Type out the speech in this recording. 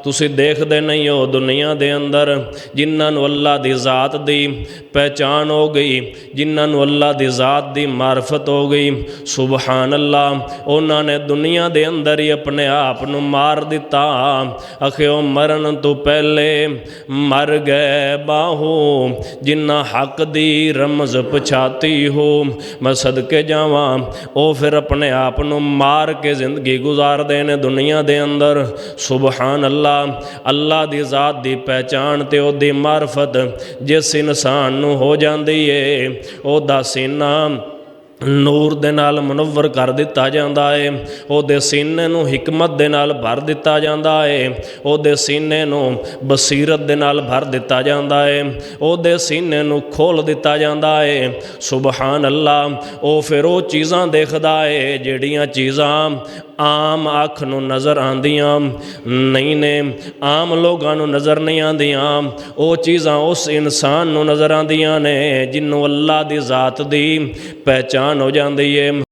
तुसीं देखदे नहीं हो दुनिया दे अंदर जिन्हां नूं अल्लाह दी ज़ात दी पहचान हो गई, जिन्हां नूं अल्लाह दी ज़ात दी मार्फत हो गई, सुबहान अल्लाह, उन्हां ने दुनिया दे अंदर ही अपने आप नूं मार दिता। आखे ओ मरन तो पहले मर गए बाहू जिन्ना हक दी रमज पछाती हो। मैं सदके जावां ओ फिर अपने आप नूं मार के जिंदगी गुजारदे ने दुनिया दे अंदर। सुबहान अल्लाह, अल्लाह दी ज़ात दी पहचान ते ओदी मार्फत जिस इंसान नूं हो जांदी है ओदा सीना नूर दे नाल मुनव्वर कर दिता जाता है, ओदे सीने नूं हिकमत दे नाल भर दिता जाता है, ओदे सीने नूं बसीरत दे नाल भर दिता जाता है, ओदे सीने नूं खोल दिता जाता है। सुबहान अल्लाह, ओ फिर वो चीज़ां देखदा है जिहड़ियां चीज़ां आम अख नूं नज़र आंदियां नहीं ने, आम लोगां नूं नज़र नहीं आंदियां, वो चीज़ां उस इंसान नूं नज़र आंदियां ने जिन्हों अल्लाह दी ज़ात दी पहचान हो जाती है।